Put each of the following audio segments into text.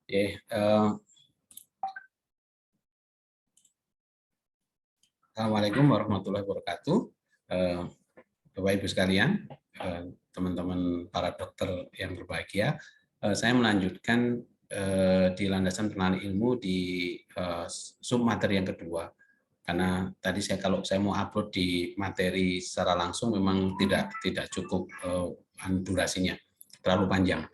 Oke, Assalamualaikum warahmatullahi wabarakatuh. Bapak Ibu sekalian, teman-teman para dokter yang berbahagia, saya melanjutkan di landasan pengenalan ilmu di sub materi yang kedua. Karena tadi kalau saya mau upload di materi secara langsung memang tidak cukup durasinya, terlalu panjang.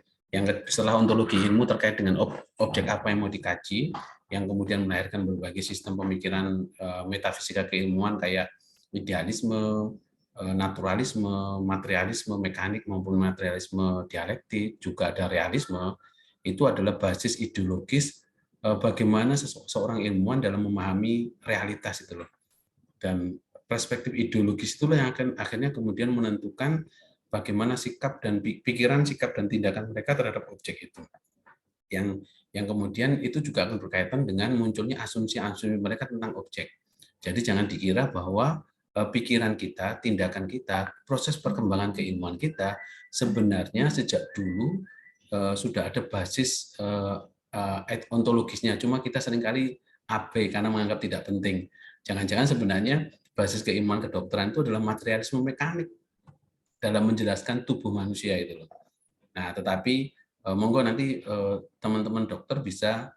Setelah ontologi ilmu terkait dengan objek apa yang mau dikaji, yang kemudian melahirkan berbagai sistem pemikiran metafisika keilmuan kayak idealisme, naturalisme, materialisme, mekanik maupun materialisme dialektik, juga ada realisme, itu adalah basis ideologis bagaimana seorang ilmuwan dalam memahami realitas itu loh. Dan perspektif ideologis itulah yang akan akhirnya kemudian menentukan bagaimana sikap dan pikiran, sikap dan tindakan mereka terhadap objek itu. Yang kemudian itu juga akan berkaitan dengan munculnya asumsi-asumsi mereka tentang objek. Jadi jangan dikira bahwa pikiran kita, tindakan kita, proses perkembangan keilmuan kita sebenarnya sejak dulu sudah ada basis ontologisnya. Cuma kita seringkali abai karena menganggap tidak penting. Jangan-jangan sebenarnya basis keilmuan kedokteran itu adalah materialisme mekanik dalam menjelaskan tubuh manusia itu loh. Nah, tetapi monggo nanti teman-teman dokter bisa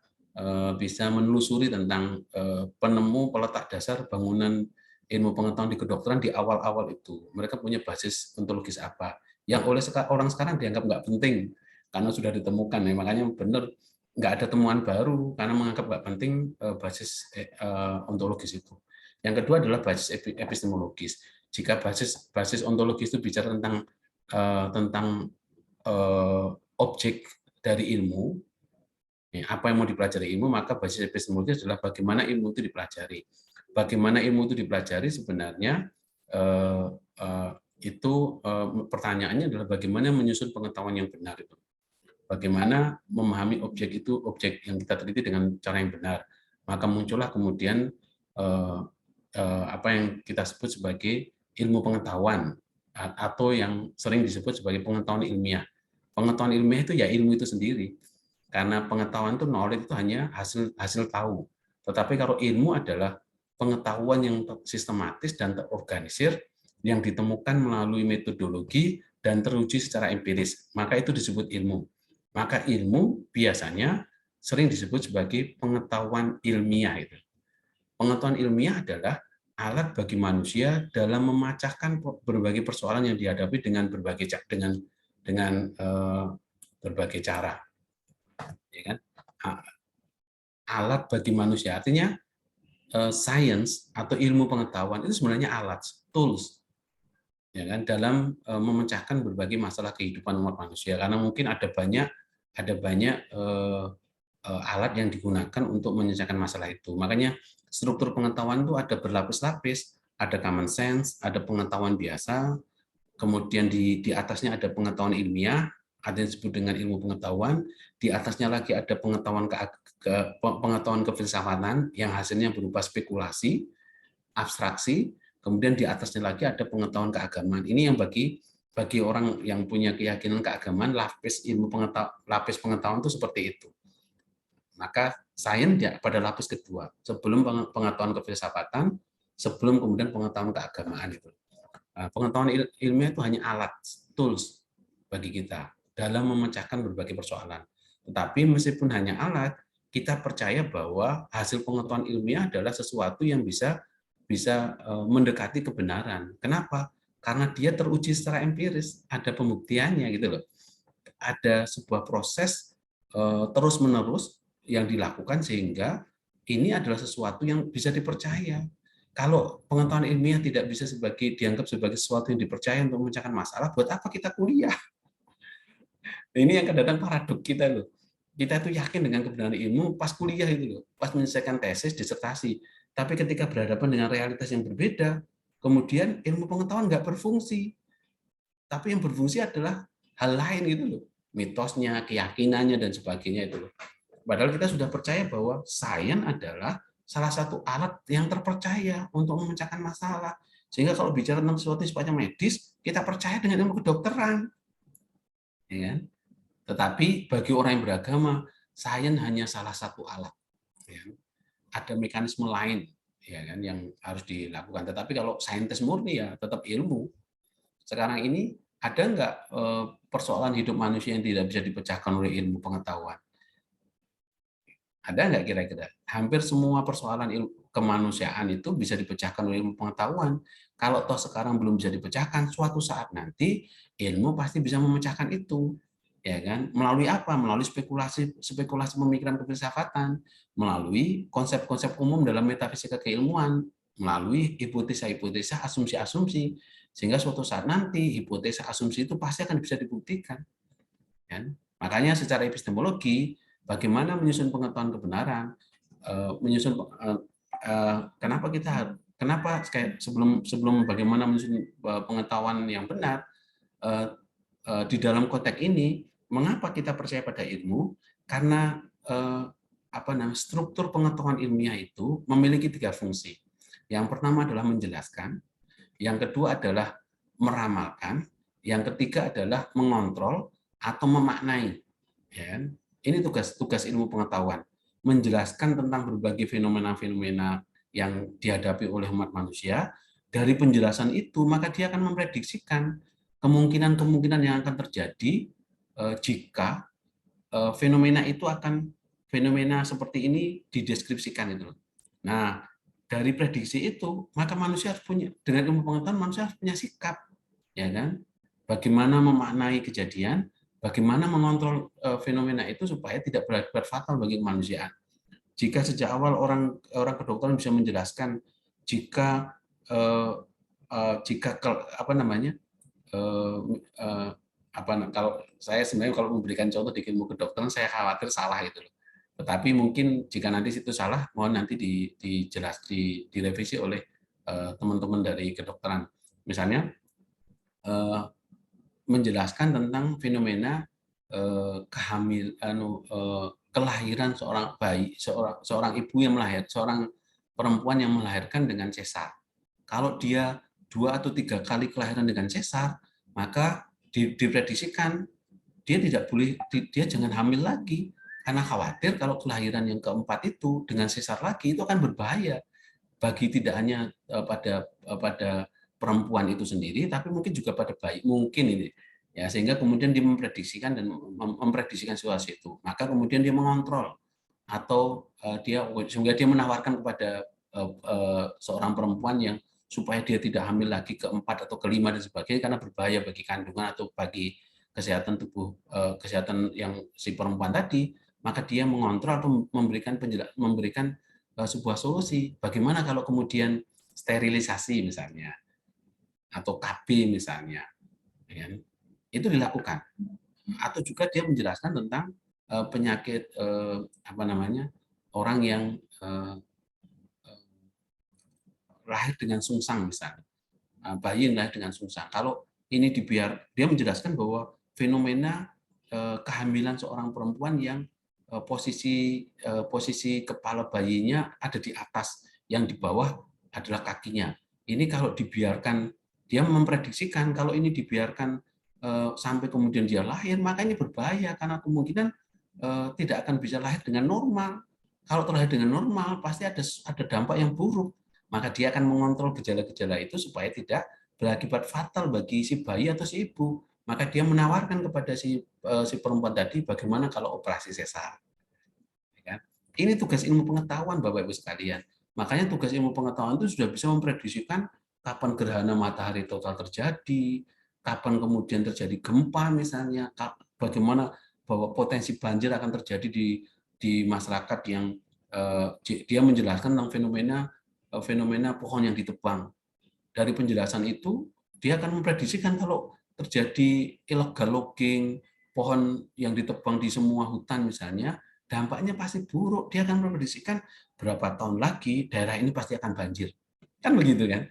menelusuri tentang penemu peletak dasar bangunan ilmu pengetahuan di kedokteran di awal-awal itu. Mereka punya basis ontologis apa yang oleh orang sekarang dianggap nggak penting karena sudah ditemukan. Ya, makanya benar nggak ada temuan baru karena menganggap nggak penting basis ontologis itu. Yang kedua adalah basis epistemologis. Jika basis ontologis itu bicara tentang objek dari ilmu, apa yang mau dipelajari ilmu, maka basis epistemologis adalah bagaimana ilmu itu dipelajari. Bagaimana ilmu itu dipelajari sebenarnya itu pertanyaannya adalah bagaimana menyusun pengetahuan yang benar itu. Bagaimana memahami objek itu, objek yang kita teliti dengan cara yang benar. Maka muncullah kemudian apa yang kita sebut sebagai ilmu pengetahuan atau yang sering disebut sebagai pengetahuan ilmiah. Pengetahuan ilmiah itu ya ilmu itu sendiri. Karena pengetahuan itu knowledge itu hanya hasil tahu. Tetapi kalau ilmu adalah pengetahuan yang sistematis dan terorganisir yang ditemukan melalui metodologi dan teruji secara empiris, maka itu disebut ilmu. Maka ilmu biasanya sering disebut sebagai pengetahuan ilmiah itu. Pengetahuan ilmiah adalah alat bagi manusia dalam memecahkan berbagai persoalan yang dihadapi dengan berbagai cara. Ya kan? Alat bagi manusia artinya science atau ilmu pengetahuan itu sebenarnya alat, tools, ya kan, dalam memecahkan berbagai masalah kehidupan umat manusia. Karena mungkin ada banyak alat yang digunakan untuk menyelesaikan masalah itu. Makanya struktur pengetahuan itu ada berlapis-lapis, ada common sense, ada pengetahuan biasa, kemudian di atasnya ada pengetahuan ilmiah, ada yang disebut dengan ilmu pengetahuan, di atasnya lagi ada pengetahuan kefilsafatan yang hasilnya berupa spekulasi, abstraksi, kemudian di atasnya lagi ada pengetahuan keagamaan. Ini yang bagi orang yang punya keyakinan keagamaan, lapis pengetahuan itu seperti itu. Maka sains pada lapis kedua, sebelum pengetahuan kefilsafatan, sebelum kemudian pengetahuan keagamaan itu. Pengetahuan ilmiah itu hanya alat, tools bagi kita dalam memecahkan berbagai persoalan. Tetapi meskipun hanya alat, kita percaya bahwa hasil pengetahuan ilmiah adalah sesuatu yang bisa mendekati kebenaran. Kenapa? Karena dia teruji secara empiris, ada pembuktiannya gitu loh. Ada sebuah proses terus-menerus yang dilakukan sehingga ini adalah sesuatu yang bisa dipercaya. Kalau pengetahuan ilmiah tidak bisa dianggap sebagai sesuatu yang dipercaya untuk memecahkan masalah, buat apa kita kuliah? Ini yang kadang-kadang paradok kita loh. Kita itu yakin dengan kebenaran ilmu pas kuliah itu loh, pas menyelesaikan tesis, disertasi. Tapi ketika berhadapan dengan realitas yang berbeda, kemudian ilmu pengetahuan nggak berfungsi. Tapi yang berfungsi adalah hal lain gitu loh. Mitosnya, keyakinannya, dan sebagainya itu loh. Padahal kita sudah percaya bahwa sains adalah salah satu alat yang terpercaya untuk memecahkan masalah. Sehingga kalau bicara tentang sesuatu sifatnya medis, kita percaya dengan ilmu kedokteran. Ya. Tetapi bagi orang yang beragama, sains hanya salah satu alat. Ya. Ada mekanisme lain ya kan yang harus dilakukan. Tetapi kalau saintis murni ya tetap ilmu. Sekarang ini ada nggak persoalan hidup manusia yang tidak bisa dipecahkan oleh ilmu pengetahuan? Ada nggak kira-kira? Hampir semua persoalan kemanusiaan itu bisa dipecahkan oleh ilmu pengetahuan. Kalau toh sekarang belum bisa dipecahkan, suatu saat nanti ilmu pasti bisa memecahkan itu. Ya kan? Melalui apa? Melalui spekulasi pemikiran kefilsafatan, melalui konsep-konsep umum dalam metafisika keilmuan, melalui hipotesa-hipotesa, asumsi-asumsi, sehingga suatu saat nanti hipotesa asumsi itu pasti akan bisa dibuktikan. Kan? Makanya secara epistemologi, bagaimana menyusun pengetahuan kebenaran, kenapa sebelum bagaimana menyusun pengetahuan yang benar, di dalam konteks ini, mengapa kita percaya pada ilmu? Karena struktur pengetahuan ilmiah itu memiliki 3 fungsi. Yang pertama adalah menjelaskan, yang kedua adalah meramalkan, yang ketiga adalah mengontrol atau memaknai. Ya. Ini tugas ilmu pengetahuan, menjelaskan tentang berbagai fenomena-fenomena yang dihadapi oleh umat manusia. Dari penjelasan itu, maka dia akan memprediksikan kemungkinan-kemungkinan yang akan terjadi jika fenomena itu fenomena seperti ini dideskripsikan itu. Nah, dari prediksi itu, maka manusia harus punya, dengan ilmu pengetahuan manusia harus punya sikap, ya kan? Bagaimana memaknai kejadian, bagaimana mengontrol fenomena itu supaya tidak berakibat fatal bagi kemanusiaan. Jika sejak awal orang kedokteran bisa menjelaskan jika kalau saya sebenarnya kalau memberikan contoh di ilmu kedokteran saya khawatir salah itu loh. Tetapi mungkin jika nanti itu salah, mohon nanti direvisi oleh teman-teman dari kedokteran. Misalnya menjelaskan tentang fenomena kelahiran seorang bayi, seorang ibu yang seorang perempuan yang melahirkan dengan sesar. Kalau dia 2 atau 3 kali kelahiran dengan sesar, maka diprediksikan dia jangan hamil lagi, karena khawatir kalau kelahiran yang keempat itu dengan sesar lagi itu akan berbahaya bagi tidak hanya pada perempuan itu sendiri, tapi mungkin juga pada bayi, mungkin ini ya, sehingga kemudian dia memprediksikan situasi itu, maka kemudian dia mengontrol atau sehingga dia menawarkan kepada seorang perempuan yang supaya dia tidak hamil lagi keempat atau kelima dan sebagainya karena berbahaya bagi kandungan atau bagi kesehatan tubuh, kesehatan yang si perempuan tadi, maka dia mengontrol atau memberikan sebuah solusi. Bagaimana kalau kemudian sterilisasi misalnya atau KB misalnya, itu dilakukan. Atau juga dia menjelaskan tentang penyakit orang yang lahir dengan sungsang misalnya, bayi yang lahir dengan sungsang. Kalau ini dia menjelaskan bahwa fenomena kehamilan seorang perempuan yang posisi kepala bayinya ada di atas, yang di bawah adalah kakinya. Ini kalau dibiarkan, dia memprediksikan kalau ini dibiarkan sampai kemudian dia lahir, maka ini berbahaya karena kemungkinan tidak akan bisa lahir dengan normal. Kalau terlahir dengan normal, pasti ada dampak yang buruk. Maka dia akan mengontrol gejala-gejala itu supaya tidak berakibat fatal bagi si bayi atau si ibu. Maka dia menawarkan kepada si perempuan tadi bagaimana kalau operasi sesar. Ini tugas ilmu pengetahuan, Bapak Ibu sekalian. Makanya tugas ilmu pengetahuan itu sudah bisa memprediksikan kapan gerhana matahari total terjadi, kapan kemudian terjadi gempa misalnya, bagaimana bahwa potensi banjir akan terjadi di masyarakat yang dia menjelaskan tentang fenomena pohon yang ditebang. Dari penjelasan itu, dia akan memprediksikan kalau terjadi illegal logging, pohon yang ditebang di semua hutan misalnya, dampaknya pasti buruk. Dia akan memprediksikan berapa tahun lagi daerah ini pasti akan banjir. Kan begitu kan?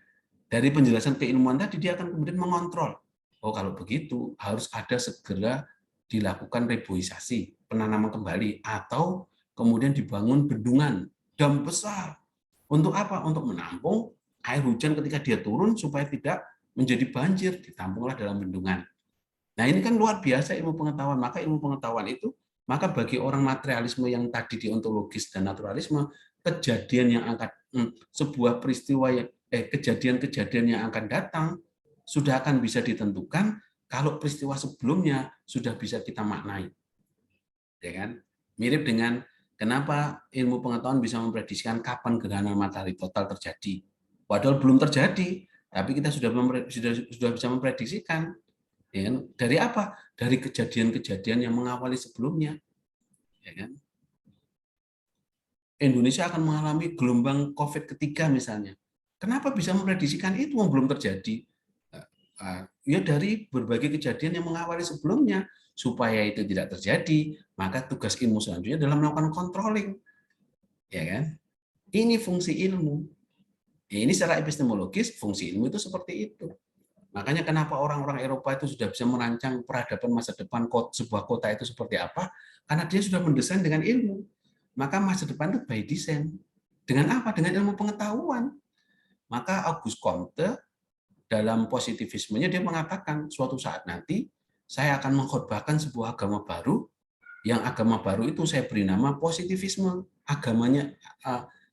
Dari penjelasan keilmuan tadi, dia akan kemudian mengontrol. Oh, kalau begitu harus ada segera dilakukan reboisasi, penanaman kembali, atau kemudian dibangun bendungan, dam besar. Untuk apa? Untuk menampung air hujan ketika dia turun supaya tidak menjadi banjir, ditampunglah dalam bendungan. Nah, ini kan luar biasa ilmu pengetahuan. Maka ilmu pengetahuan itu Maka bagi orang materialisme yang tadi deontologis dan naturalisme, kejadian yang akan sebuah peristiwa yang kejadian-kejadian yang akan datang sudah akan bisa ditentukan kalau peristiwa sebelumnya sudah bisa kita maknai. Ya kan? Mirip dengan kenapa ilmu pengetahuan bisa memprediksikan kapan gerhana matahari total terjadi. Padahal belum terjadi, tapi kita sudah bisa memprediksikan. Ya kan? Dari apa? Dari kejadian-kejadian yang mengawali sebelumnya. Ya kan? Indonesia akan mengalami gelombang COVID ketiga misalnya. Kenapa bisa memprediksikan itu yang belum terjadi? Ya dari berbagai kejadian yang mengawali sebelumnya. Supaya itu tidak terjadi, maka tugas ilmu selanjutnya adalah melakukan controlling. Ya kan? Ini fungsi ilmu. Ini secara epistemologis, fungsi ilmu itu seperti itu. Makanya kenapa orang-orang Eropa itu sudah bisa merancang peradaban masa depan sebuah kota itu seperti apa? Karena dia sudah mendesain dengan ilmu. Maka masa depan itu by design. Dengan apa? Dengan ilmu pengetahuan. Maka Auguste Comte dalam positivismenya dia mengatakan suatu saat nanti saya akan mengkhotbahkan sebuah agama baru, yang agama baru itu saya beri nama positivisme. Agamanya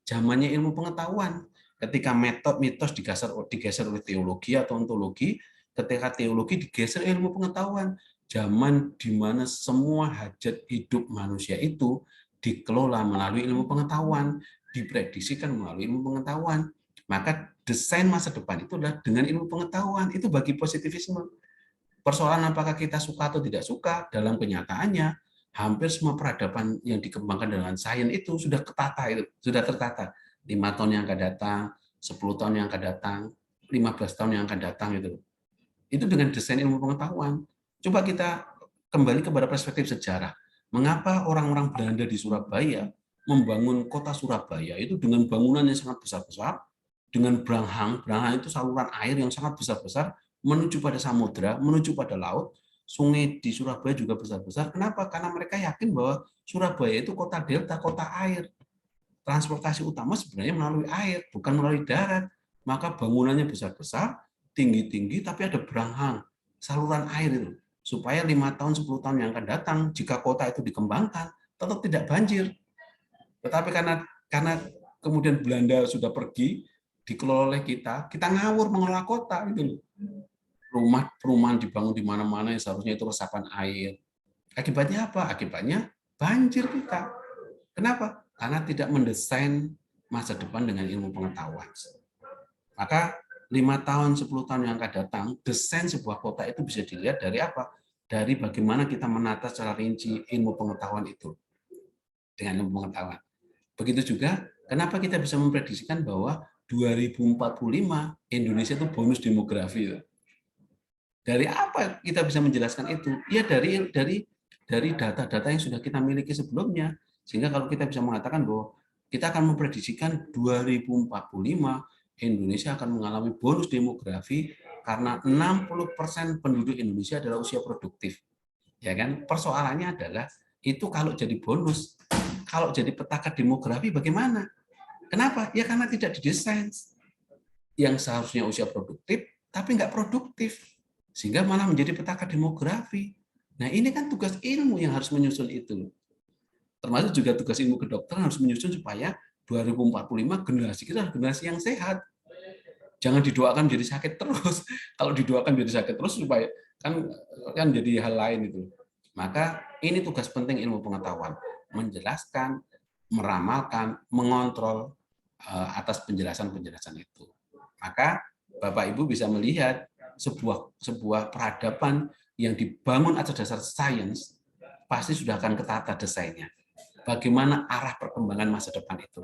zamannya ilmu pengetahuan. Ketika metode mitos digeser oleh teologi atau ontologi, ketika teologi digeser ilmu pengetahuan. Zaman di mana semua hajat hidup manusia itu dikelola melalui ilmu pengetahuan, diprediksikan melalui ilmu pengetahuan. Maka desain masa depan itu adalah dengan ilmu pengetahuan. Itu bagi positivisme. Persoalan apakah kita suka atau tidak suka, dalam kenyataannya hampir semua peradaban yang dikembangkan dengan sains itu sudah tertata. 5 tahun yang akan datang, 10 tahun yang akan datang, 15 tahun yang akan datang itu. Itu dengan desain ilmu pengetahuan. Coba kita kembali kepada perspektif sejarah. Mengapa orang-orang Belanda di Surabaya membangun kota Surabaya itu dengan bangunan yang sangat besar-besar, dengan beranghang itu saluran air yang sangat besar-besar, menuju pada samudra, menuju pada laut. Sungai di Surabaya juga besar-besar. Kenapa? Karena mereka yakin bahwa Surabaya itu kota delta, kota air. Transportasi utama sebenarnya melalui air, bukan melalui darat. Maka bangunannya besar-besar, tinggi-tinggi, tapi ada beranghang, saluran air itu. Supaya 5 tahun, 10 tahun yang akan datang, jika kota itu dikembangkan, tetap tidak banjir. Tetapi karena kemudian Belanda sudah pergi, dikelola oleh kita ngawur mengelola kota gitu loh. Perumahan dibangun di mana-mana yang seharusnya itu resapan air. Akibatnya apa? Akibatnya banjir kita. Kenapa? Karena tidak mendesain masa depan dengan ilmu pengetahuan. Maka 5 tahun, 10 tahun yang akan datang, desain sebuah kota itu bisa dilihat dari apa? Dari bagaimana kita menata secara rinci ilmu pengetahuan itu. Dengan ilmu pengetahuan. Begitu juga, kenapa kita bisa memprediksikan bahwa 2045 Indonesia itu bonus demografi. Dari apa kita bisa menjelaskan itu? Ya dari data-data yang sudah kita miliki sebelumnya. Sehingga kalau kita bisa mengatakan bahwa kita akan memprediksikan 2045 Indonesia akan mengalami bonus demografi karena 60% penduduk Indonesia adalah usia produktif. Ya kan? Persoalannya adalah itu kalau jadi bonus, kalau jadi petaka demografi bagaimana? Kenapa? Ya karena tidak didesain. Yang seharusnya usia produktif, tapi nggak produktif. Sehingga malah menjadi petaka demografi. Nah ini kan tugas ilmu yang harus menyusun itu. Termasuk juga tugas ilmu kedokteran harus menyusun supaya 2045 generasi kita adalah generasi yang sehat. Jangan didoakan menjadi sakit terus. Kalau didoakan menjadi sakit terus supaya kan jadi hal lain itu. Maka ini tugas penting ilmu pengetahuan, menjelaskan, meramalkan, mengontrol atas penjelasan-penjelasan itu. Maka Bapak Ibu bisa melihat sebuah peradaban yang dibangun atas dasar sains pasti sudah akan ketata desainnya. Bagaimana arah perkembangan masa depan itu?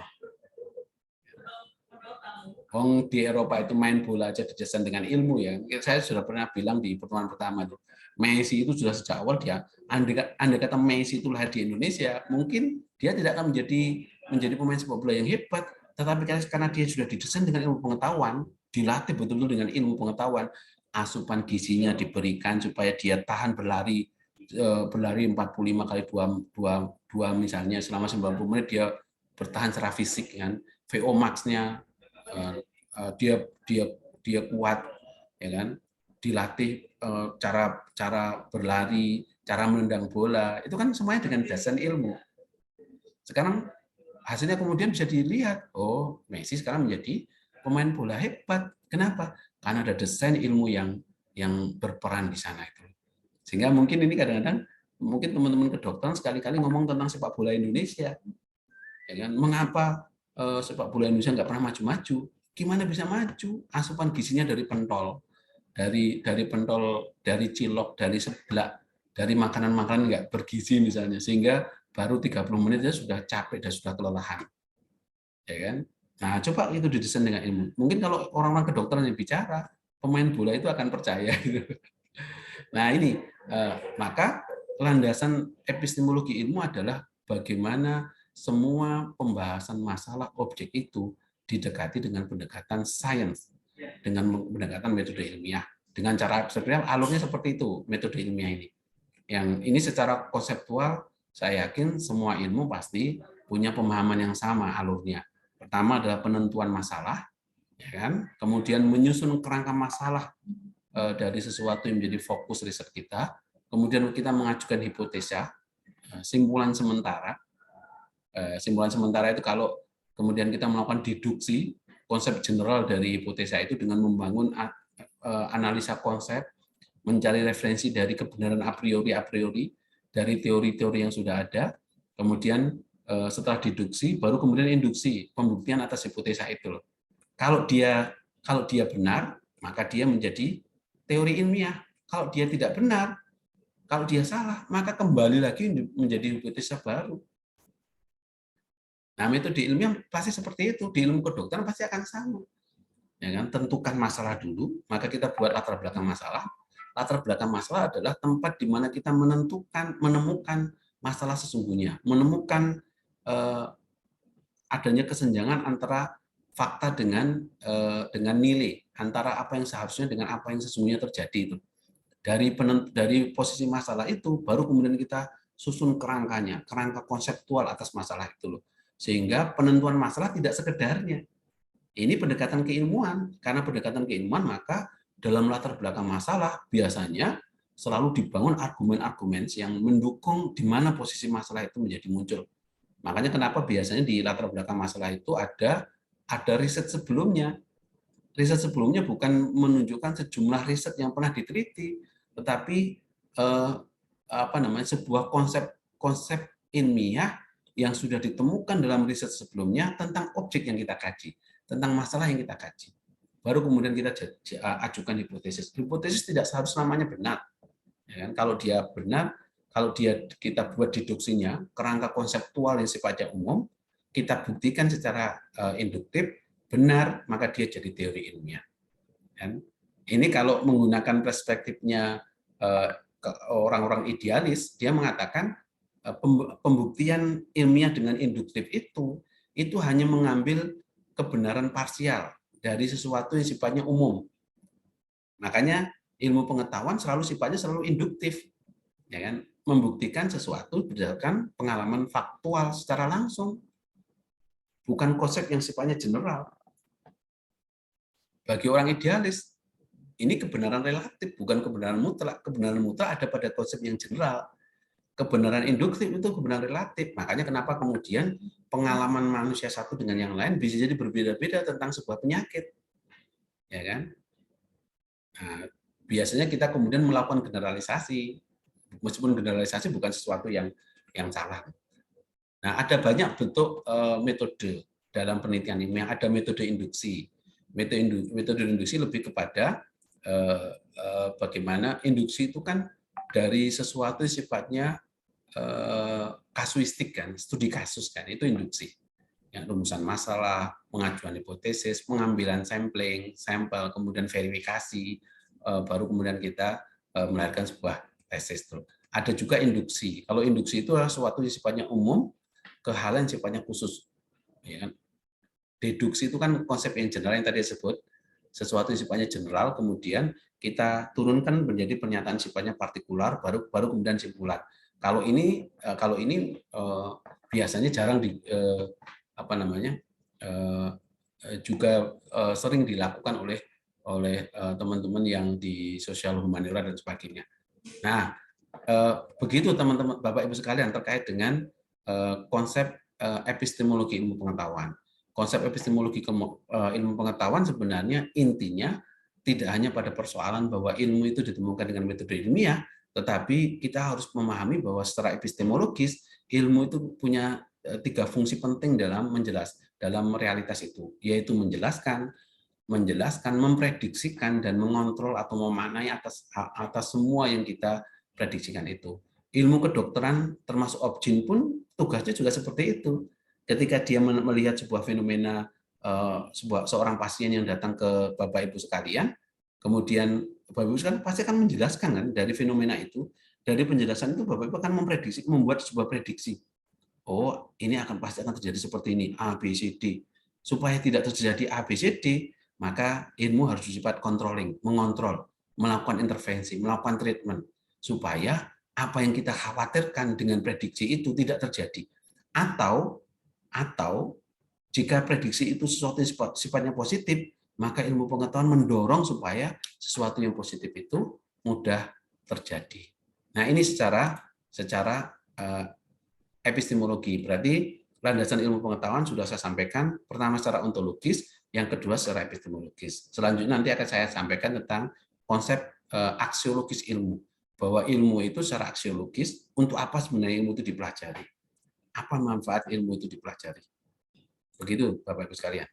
Di Eropa itu main bola aja didesain dengan ilmu ya. Saya sudah pernah bilang di pertemuan pertama itu, Messi itu sudah sejak awal dia, andai kata Messi itu lahir di Indonesia, mungkin dia tidak akan menjadi pemain sepak bola yang hebat. Tetapi karena dia sudah didesain dengan ilmu pengetahuan, dilatih betul-betul dengan ilmu pengetahuan, asupan gizinya diberikan supaya dia tahan berlari 45 kali 2 misalnya selama 90 menit dia bertahan secara fisik kan. VO max-nya dia dia dia kuat ya kan, dilatih cara cara berlari, cara menendang bola, itu kan semuanya dengan dasar ilmu. Sekarang hasilnya kemudian bisa dilihat, oh Messi sekarang menjadi pemain bola hebat. Kenapa? Karena ada desain ilmu yang berperan di sana itu. Sehingga mungkin ini kadang-kadang mungkin teman-teman kedokteran sekali-kali ngomong tentang sepak bola Indonesia, ya kan? Mengapa sepak bola Indonesia nggak pernah maju-maju? Gimana bisa maju? Asupan gizinya dari pentol, dari pentol, dari cilok, dari seblak, dari makanan-makanan nggak bergizi misalnya, sehingga baru 30 menit dia sudah capek dan sudah kelelahan, ya kan? Nah, coba itu didesain dengan ilmu. Mungkin kalau orang-orang kedokteran yang bicara, pemain bola itu akan percaya. Gitu. Nah, ini maka landasan epistemologi ilmu adalah bagaimana semua pembahasan masalah objek itu didekati dengan pendekatan sains, dengan pendekatan metode ilmiah, dengan cara sebenarnya alurnya seperti itu metode ilmiah ini. Yang ini secara konseptual saya yakin semua ilmu pasti punya pemahaman yang sama alurnya. Pertama adalah penentuan masalah, ya kan? Kemudian menyusun kerangka masalah dari sesuatu yang menjadi fokus riset kita. Kemudian kita mengajukan hipotesa, simpulan sementara. Simpulan sementara itu kalau kemudian kita melakukan deduksi konsep general dari hipotesa itu dengan membangun analisa konsep, mencari referensi dari kebenaran a priori dari teori-teori yang sudah ada, kemudian setelah deduksi baru kemudian induksi, pembuktian atas hipotesa itu. Kalau dia benar, maka dia menjadi teori ilmiah. Kalau dia tidak benar, kalau dia salah, maka kembali lagi menjadi hipotesa baru. Nah, metode ilmiah pasti seperti itu. Di ilmu kedokteran pasti akan sama. Ya kan? Tentukan masalah dulu, maka kita buat latar belakang masalah. Latar belakang masalah adalah tempat di mana kita menemukan masalah sesungguhnya, menemukan adanya kesenjangan antara fakta dengan nilai, antara apa yang seharusnya dengan apa yang sesungguhnya terjadi itu. Dari posisi masalah itu baru kemudian kita susun kerangkanya, kerangka konseptual atas masalah itu loh. Sehingga penentuan masalah tidak sekedarnya. Ini pendekatan keilmuan, karena pendekatan keilmuan maka dalam latar belakang masalah biasanya selalu dibangun argumen-argumen yang mendukung di mana posisi masalah itu menjadi muncul. Makanya kenapa biasanya di latar belakang masalah itu ada riset sebelumnya. Riset sebelumnya bukan menunjukkan sejumlah riset yang pernah diteliti, tetapi sebuah konsep ilmiah yang sudah ditemukan dalam riset sebelumnya tentang objek yang kita kaji, tentang masalah yang kita kaji. Baru kemudian kita ajukan hipotesis. Hipotesis tidak seharusnya namanya benar. Ya kan? Kalau dia benar, kalau kita buat deduksinya, kerangka konseptual yang sifatnya umum, kita buktikan secara induktif, benar, maka dia jadi teori ilmiah. Dan ini kalau menggunakan perspektifnya orang-orang idealis, dia mengatakan pembuktian ilmiah dengan induktif itu hanya mengambil kebenaran parsial dari sesuatu yang sifatnya umum. Makanya ilmu pengetahuan sifatnya selalu induktif, ya kan? Membuktikan sesuatu berdasarkan pengalaman faktual secara langsung, bukan konsep yang sifatnya general. Bagi orang idealis, ini kebenaran relatif, bukan kebenaran mutlak. Kebenaran mutlak ada pada konsep yang general. Kebenaran induktif itu kebenaran relatif. Makanya kenapa kemudian pengalaman manusia satu dengan yang lain bisa jadi berbeda-beda tentang sebuah penyakit, ya kan? Nah, biasanya kita kemudian melakukan generalisasi, meskipun generalisasi bukan sesuatu yang salah. Nah, ada banyak bentuk metode dalam penelitian ilmiah. Ada metode induksi. Metode induksi lebih kepada bagaimana induksi itu kan dari sesuatu sifatnya kasuistik kan, studi kasus kan, itu induksi. Yang rumusan masalah, pengajuan hipotesis, pengambilan sampel, kemudian verifikasi, baru kemudian kita melahirkan sebuah tesis. Ada juga induksi. Kalau induksi itu adalah sesuatu yang sifatnya umum ke hal yang sifatnya khusus. Ya. Deduksi itu kan konsep yang general yang tadi disebut, sesuatu yang sifatnya general, kemudian kita turunkan menjadi pernyataan sifatnya partikular, baru kemudian simpulan. Kalau ini biasanya jarang juga sering dilakukan oleh oleh teman-teman yang di sosial humaniora dan sebagainya. Nah, begitu teman-teman Bapak Ibu sekalian terkait dengan konsep epistemologi ilmu pengetahuan. Konsep epistemologi ilmu pengetahuan sebenarnya intinya tidak hanya pada persoalan bahwa ilmu itu ditemukan dengan metode ilmiah, tetapi kita harus memahami bahwa secara epistemologis ilmu itu punya 3 fungsi penting dalam realitas itu, yaitu menjelaskan, memprediksikan, dan mengontrol atau memaknai atas semua yang kita prediksikan itu. Ilmu kedokteran termasuk Objin pun tugasnya juga seperti itu. Ketika dia melihat sebuah fenomena seorang pasien yang datang ke Bapak Ibu sekalian, kemudian Bapak Ibu sekalian pasti akan menjelaskan kan dari fenomena itu. Dari penjelasan itu Bapak Ibu akan membuat sebuah prediksi. Oh, ini pasti akan terjadi seperti ini, A, B, C, D. Supaya tidak terjadi A, B, C, D, maka ilmu harus bersifat controlling, mengontrol, melakukan intervensi, melakukan treatment, supaya apa yang kita khawatirkan dengan prediksi itu tidak terjadi. Atau jika prediksi itu sesuatu yang sifatnya positif, maka ilmu pengetahuan mendorong supaya sesuatu yang positif itu mudah terjadi. Nah, ini secara epistemologi. Berarti landasan ilmu pengetahuan sudah saya sampaikan, pertama secara ontologis, yang kedua secara epistemologis. Selanjutnya nanti akan saya sampaikan tentang konsep aksiologis ilmu, bahwa ilmu itu secara aksiologis untuk apa sebenarnya ilmu itu dipelajari, apa manfaat ilmu itu dipelajari. Begitu Bapak Ibu sekalian.